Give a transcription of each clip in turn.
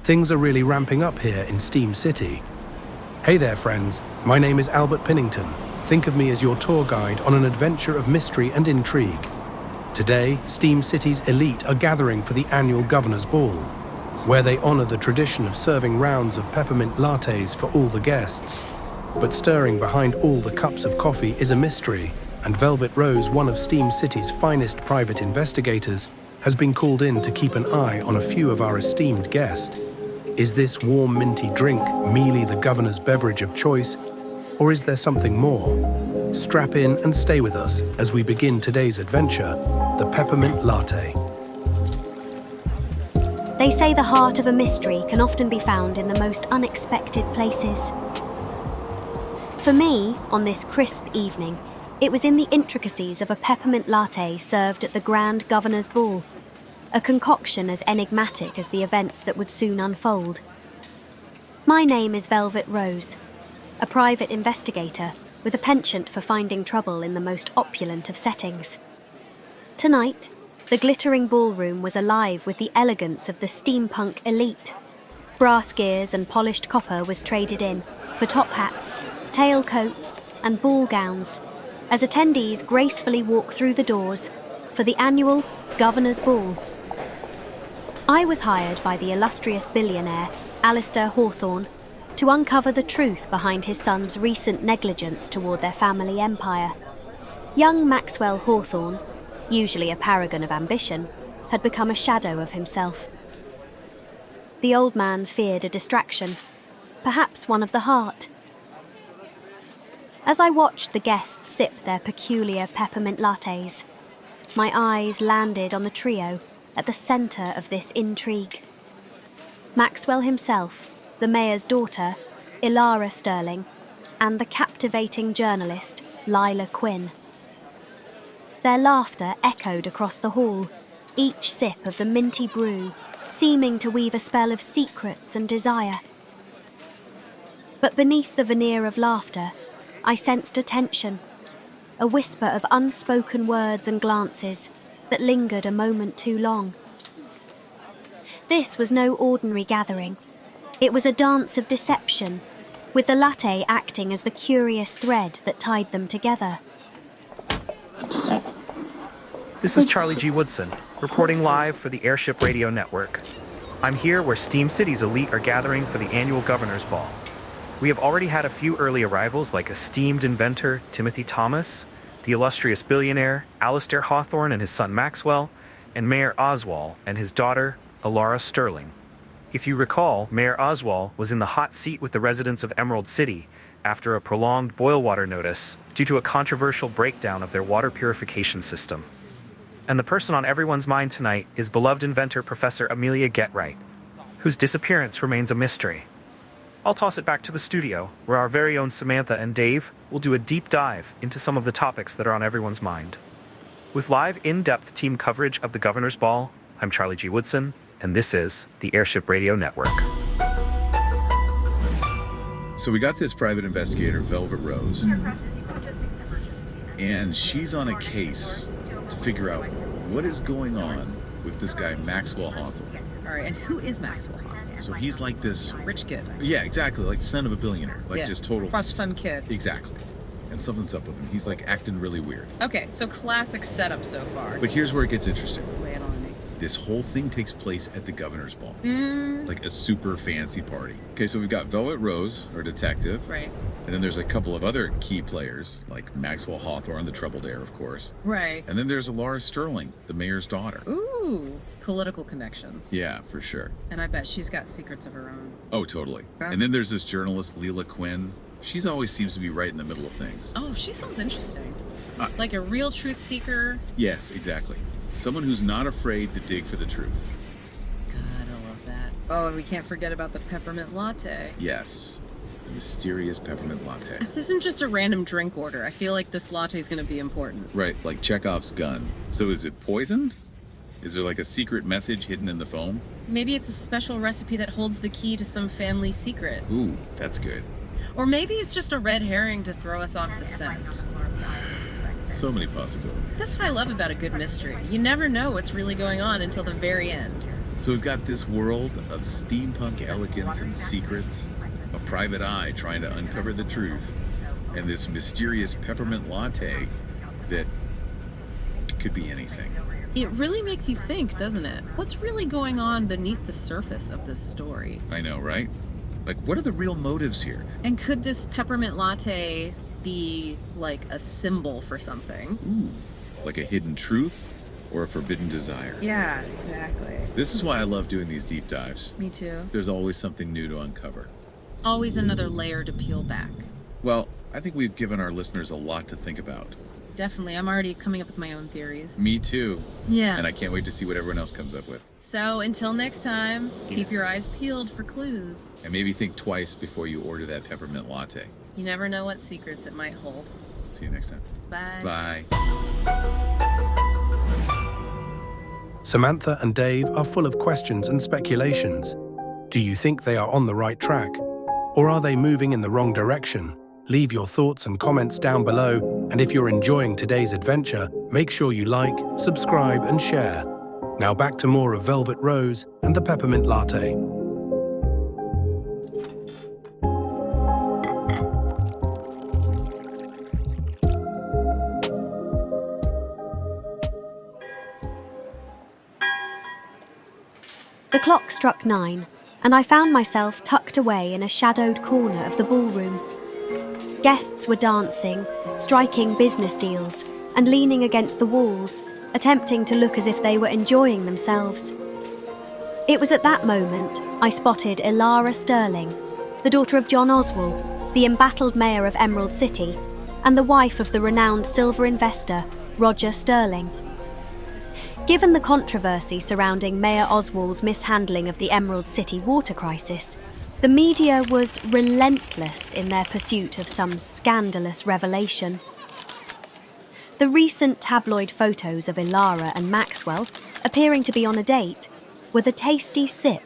Things are really ramping up here in Steam City. Hey there, friends. My name is Albert Pinnington. Think of me as your tour guide on an adventure of mystery and intrigue. Today, Steam City's elite are gathering for the annual Governor's Ball, where they honor the tradition of serving rounds of peppermint lattes for all the guests. But stirring behind all the cups of coffee is a mystery, and Velvet Rose, one of Steam City's finest private investigators, has been called in to keep an eye on a few of our esteemed guests. Is this warm minty drink merely the Governor's beverage of choice, or is there something more? Strap in and stay with us as we begin today's adventure, the Peppermint Latte. They say the heart of a mystery can often be found in the most unexpected places. For me, on this crisp evening, it was in the intricacies of a peppermint latte served at the Grand Governor's Ball, a concoction as enigmatic as the events that would soon unfold. My name is Velvet Rose, a private investigator with a penchant for finding trouble in the most opulent of settings. Tonight, the glittering ballroom was alive with the elegance of the steampunk elite. Brass gears and polished copper was traded in for top hats, tailcoats, and ball gowns, as attendees gracefully walk through the doors for the annual Governor's Ball. I was hired by the illustrious billionaire, Alistair Hawthorne, to uncover the truth behind his son's recent negligence toward their family empire. Young Maxwell Hawthorne, usually a paragon of ambition, had become a shadow of himself. The old man feared a distraction, perhaps one of the heart. As I watched the guests sip their peculiar peppermint lattes, my eyes landed on the trio at the centre of this intrigue. Maxwell himself, the mayor's daughter, Ilara Sterling, and the captivating journalist, Lila Quinn. Their laughter echoed across the hall, each sip of the minty brew seeming to weave a spell of secrets and desire. But beneath the veneer of laughter, I sensed a tension, a whisper of unspoken words and glances that lingered a moment too long. This was no ordinary gathering. It was a dance of deception, with the latte acting as the curious thread that tied them together. This is Charlie G. Woodson, reporting live for the Airship Radio Network. I'm here where Steam City's elite are gathering for the annual Governor's Ball. We have already had a few early arrivals like esteemed inventor Timothy Thomas, the illustrious billionaire Alistair Hawthorne and his son Maxwell, and Mayor Oswald and his daughter Ilara Sterling. If you recall, Mayor Oswald was in the hot seat with the residents of Emerald City after a prolonged boil water notice due to a controversial breakdown of their water purification system. And the person on everyone's mind tonight is beloved inventor Professor Amelia Getright, whose disappearance remains a mystery. I'll toss it back to the studio, where our very own Samantha and Dave will do a deep dive into some of the topics that are on everyone's mind. With live, in-depth team coverage of the Governor's Ball, I'm Charlie G. Woodson, and this is the Airship Radio Network. So we got this private investigator, Velvet Rose, and she's on a case to figure out what is going on with this guy, Maxwell Hawthorne. All right, and who is Maxwell Hawthorne? So he's like this... Rich kid. Yeah, exactly, like son of a billionaire. Like just total... Trust fund kid. Exactly. And something's up with him. He's like acting really weird. Okay, so classic setup so far. But here's where it gets interesting. Lay it on me. This whole thing takes place at the Governor's Ball. Like a super fancy party. Okay, so we've got Velvet Rose, our detective. Right. And then there's a couple of other key players, like Maxwell Hawthorne, the troubled heir, of course. Right. And then there's Ilara Sterling, the mayor's daughter. Ooh, political connections. Yeah, for sure. And I bet she's got secrets of her own. Oh, totally. And then there's this journalist, Lila Quinn. She's always seems to be right in the middle of things. Oh, she sounds interesting. Like a real truth seeker. Yes, exactly. Someone who's not afraid to dig for the truth. God, I love that. Oh, and we can't forget about the peppermint latte. Yes, the mysterious peppermint latte. This isn't just a random drink order. I feel like this latte is going to be important. Right, like Chekhov's gun. So is it poisoned? Is there like a secret message hidden in the foam? Maybe it's a special recipe that holds the key to some family secret. Ooh, that's good. Or maybe it's just a red herring to throw us off the scent. So many possibilities. That's what I love about a good mystery. You never know what's really going on until the very end. So we've got this world of steampunk elegance and secrets, a private eye trying to uncover the truth, and this mysterious peppermint latte that could be anything. It really makes you think, doesn't it? What's really going on beneath the surface of this story? I know, right? Like, what are the real motives here? And could this peppermint latte be like a symbol for something? Ooh, like a hidden truth or a forbidden desire? Yeah, exactly. This is why I love doing these deep dives. Me too. There's always something new to uncover. Always another layer to peel back. Well, I think we've given our listeners a lot to think about. Definitely. I'm already coming up with my own theories. Me too. Yeah. And I can't wait to see what everyone else comes up with. So until next time, keep your eyes peeled for clues. And maybe think twice before you order that peppermint latte. You never know what secrets it might hold. See you next time. Bye. Bye. Samantha and Dave are full of questions and speculations. Do you think they are on the right track? Or are they moving in the wrong direction? Leave your thoughts and comments down below, and if you're enjoying today's adventure, make sure you like, subscribe, and share. Now back to more of Velvet Rose and the Peppermint Latte. The clock struck 9, and I found myself tucked away in a shadowed corner of the ballroom. Guests were dancing, striking business deals, and leaning against the walls, attempting to look as if they were enjoying themselves. It was at that moment I spotted Ilara Sterling, the daughter of John Oswald, the embattled mayor of Emerald City, and the wife of the renowned silver investor, Roger Sterling. Given the controversy surrounding Mayor Oswald's mishandling of the Emerald City water crisis, the media was relentless in their pursuit of some scandalous revelation. The recent tabloid photos of Ilara and Maxwell, appearing to be on a date, were the tasty sip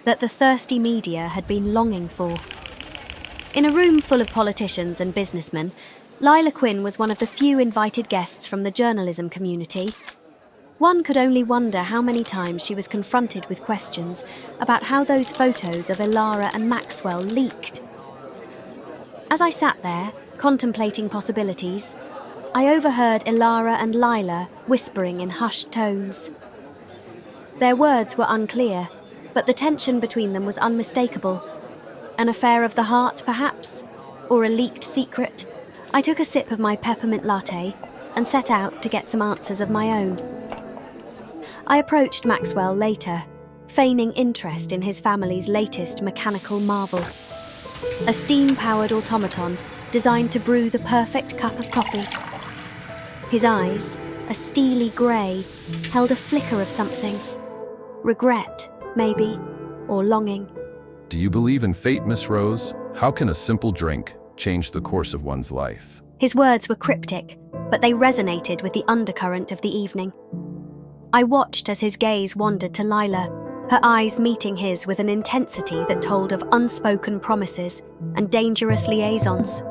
that the thirsty media had been longing for. In a room full of politicians and businessmen, Lila Quinn was one of the few invited guests from the journalism community. One could only wonder how many times she was confronted with questions about how those photos of Ilara and Maxwell leaked. As I sat there, contemplating possibilities, I overheard Ilara and Lila whispering in hushed tones. Their words were unclear, but the tension between them was unmistakable. An affair of the heart, perhaps? Or a leaked secret? I took a sip of my peppermint latte and set out to get some answers of my own. I approached Maxwell later, feigning interest in his family's latest mechanical marvel. A steam-powered automaton designed to brew the perfect cup of coffee. His eyes, a steely grey, held a flicker of something. Regret, maybe, or longing. Do you believe in fate, Miss Rose? How can a simple drink change the course of one's life? His words were cryptic, but they resonated with the undercurrent of the evening. I watched as his gaze wandered to Lila, her eyes meeting his with an intensity that told of unspoken promises and dangerous liaisons.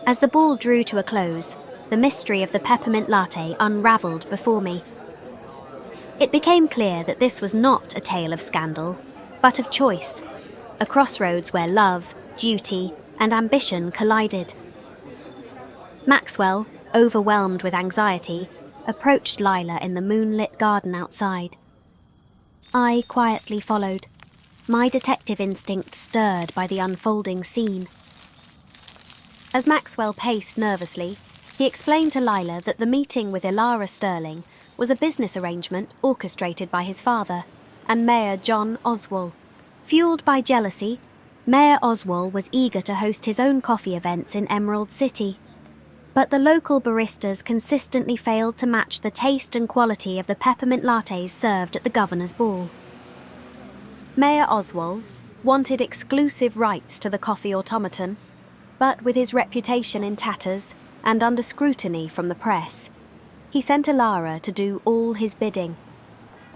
As the ball drew to a close, the mystery of the peppermint latte unravelled before me. It became clear that this was not a tale of scandal, but of choice, a crossroads where love, duty, and ambition collided. Maxwell, overwhelmed with anxiety, approached Lila in the moonlit garden outside. I quietly followed, my detective instinct stirred by the unfolding scene. As Maxwell paced nervously, he explained to Lila that the meeting with Ilara Sterling was a business arrangement orchestrated by his father and Mayor John Oswald. Fueled by jealousy, Mayor Oswald was eager to host his own coffee events in Emerald City. But the local baristas consistently failed to match the taste and quality of the peppermint lattes served at the governor's ball. Mayor Oswald wanted exclusive rights to the coffee automaton, but with his reputation in tatters and under scrutiny from the press, he sent Ilara to do all his bidding.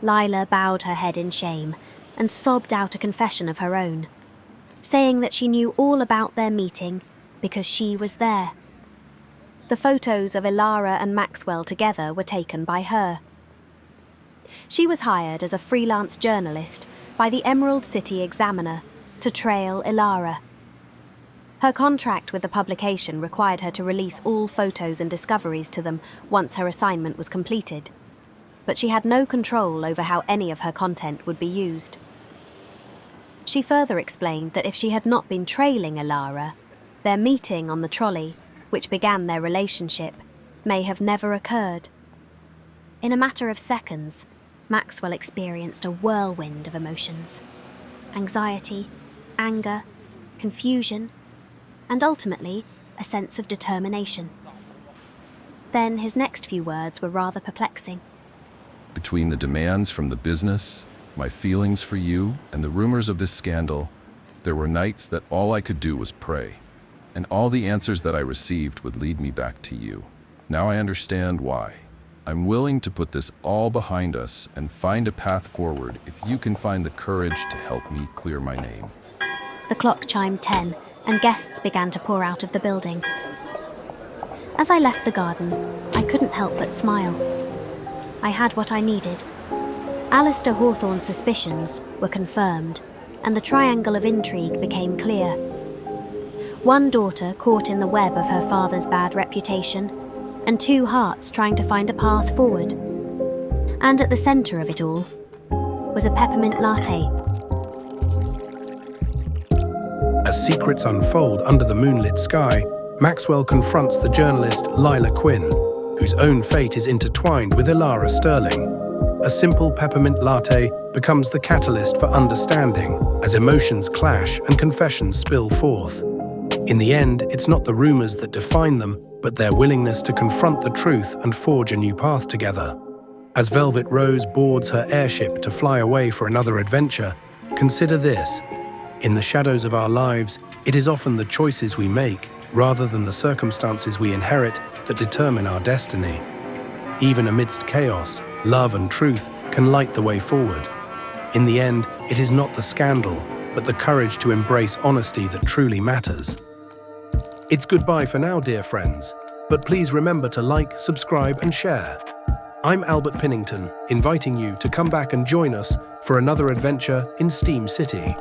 Lila bowed her head in shame and sobbed out a confession of her own. saying that she knew all about their meeting because she was there. The photos of Ilara and Maxwell together were taken by her. She was hired as a freelance journalist by the Emerald City Examiner to trail Ilara. Her contract with the publication required her to release all photos and discoveries to them once her assignment was completed, but she had no control over how any of her content would be used. She further explained that if she had not been trailing Ilara, their meeting on the trolley, which began their relationship, may have never occurred. In a matter of seconds, Maxwell experienced a whirlwind of emotions: anxiety, anger, confusion, and ultimately a sense of determination. Then his next few words were rather perplexing. Between the demands from the business, my feelings for you, and the rumors of this scandal, there were nights that all I could do was pray, and all the answers that I received would lead me back to you. Now I understand why. I'm willing to put this all behind us and find a path forward if you can find the courage to help me clear my name. The clock chimed 10, and guests began to pour out of the building. As I left the garden, I couldn't help but smile. I had what I needed. Alistair Hawthorne's suspicions were confirmed, and the triangle of intrigue became clear. One daughter caught in the web of her father's bad reputation, and two hearts trying to find a path forward. And at the centre of it all was a peppermint latte. As secrets unfold under the moonlit sky, Maxwell confronts the journalist Lila Quinn, whose own fate is intertwined with Ilara Sterling. A simple peppermint latte becomes the catalyst for understanding as emotions clash and confessions spill forth. In the end, it's not the rumors that define them, but their willingness to confront the truth and forge a new path together. As Velvet Rose boards her airship to fly away for another adventure, consider this. In the shadows of our lives, it is often the choices we make, rather than the circumstances we inherit, that determine our destiny. Even amidst chaos, love and truth can light the way forward. In the end, it is not the scandal, but the courage to embrace honesty that truly matters. It's goodbye for now, dear friends, but please remember to like, subscribe, and share. I'm Albert Pinnington, inviting you to come back and join us for another adventure in Steam City.